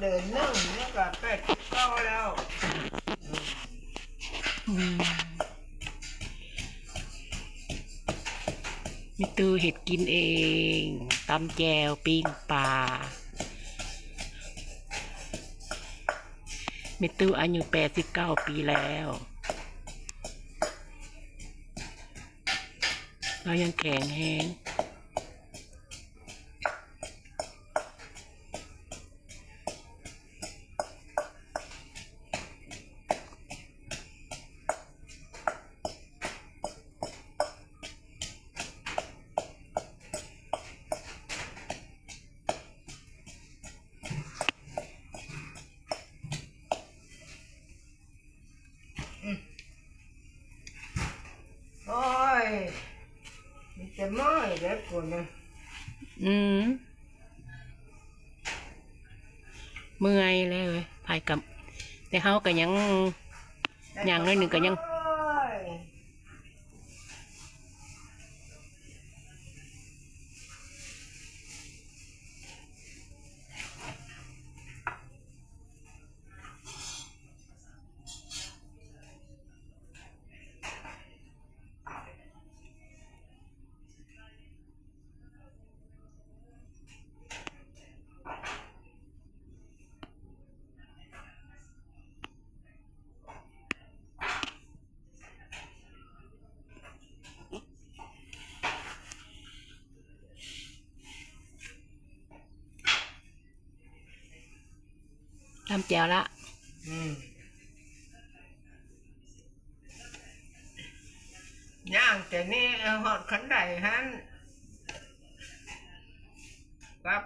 เดินนึ่งนี่ก็89แล้วมีตู้เห็ดกินเองตำแจวปิ้งปลามีตู้อายุ89 ปีแล้วเรายังแข็งแรงโอ้ยมันจะม้อยเด็กคนนึงเมื่อยแล้วเว้ยพายกับแต่เฮาก็ยังอย่างน้อยหนึ่งก็ยังทำแจวละย่างแต่นี่หอดขันไดฮันครับ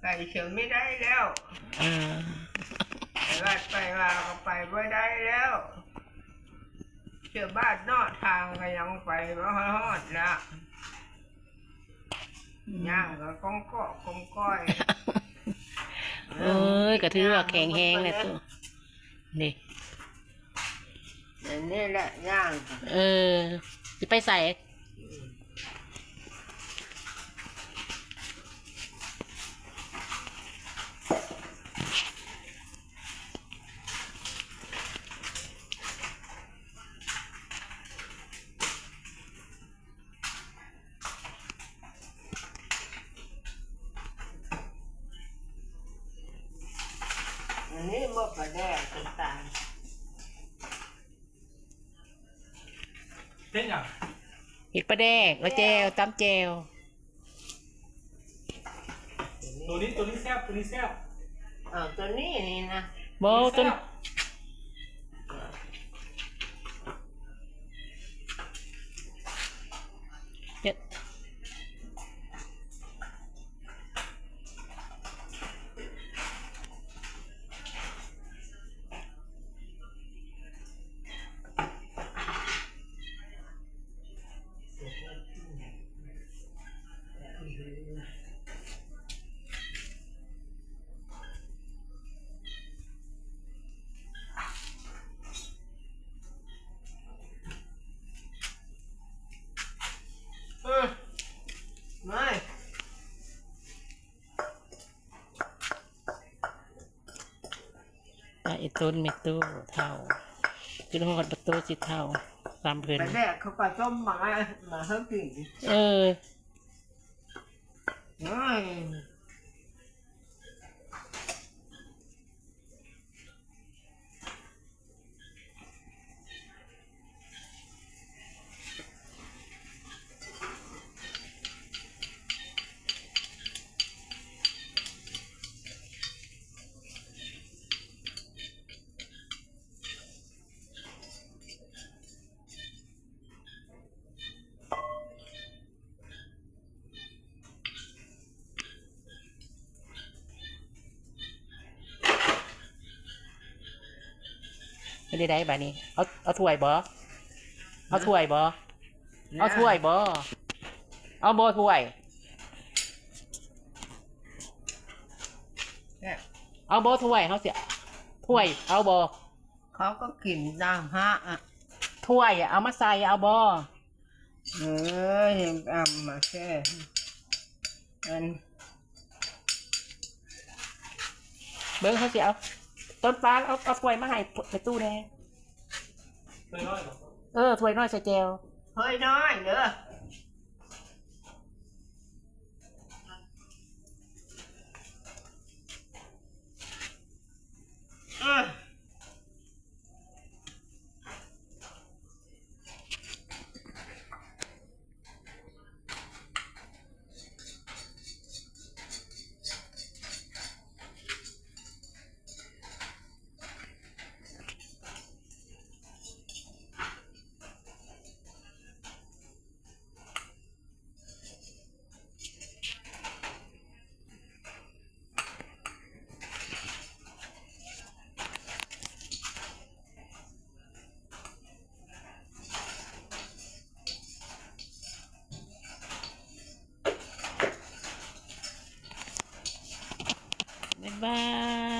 ไก่เฉียวไม่ได้แล้วไปว่าก็ไปไม่ได้แล้วเชื่อบ้านนอกทางก็ยังไปไม่ฮอดละย่างก็ก้องก้อยเอ้ยก็ถือว่าแข็งแรงเลยตัวนี่นี่แหละย่างจะไปใส่อันนี้หมกกระแดกต่างเต้นอย่างเห็ดปลาแดกแล้วแจวตำแจวตัวนี้แซ่บตัวนี้แซ่บตัวนี้นี่นะโบต้นเนี่ยไม่ไอ้ต้นเม็ดตู้เท่าคือหอดประตูสิเท่าตามเพื่อนไปแดกเขาก็ต้มมาให้กินไม่ได้บ่านี้เอาถ้วยบ่เอาถ้วยบ่เอาถ้วยบ่เอาบ่ถ้วยเอาบ่ถ้วยเขาเสียถ้วยเอาบ่เขาก็กินตามฮะถ้วยเอามาใส่เอาบ่ยังมาแค่อัน เบิ้งเขาสิเอาต้นฟ้าเอาถ้วยมาให้ในตู้แดง ตัวน้อยบอก ถ้วยน้อยใส่แจว เฮ้ยน้อยเด้อเออบ๊ายบาย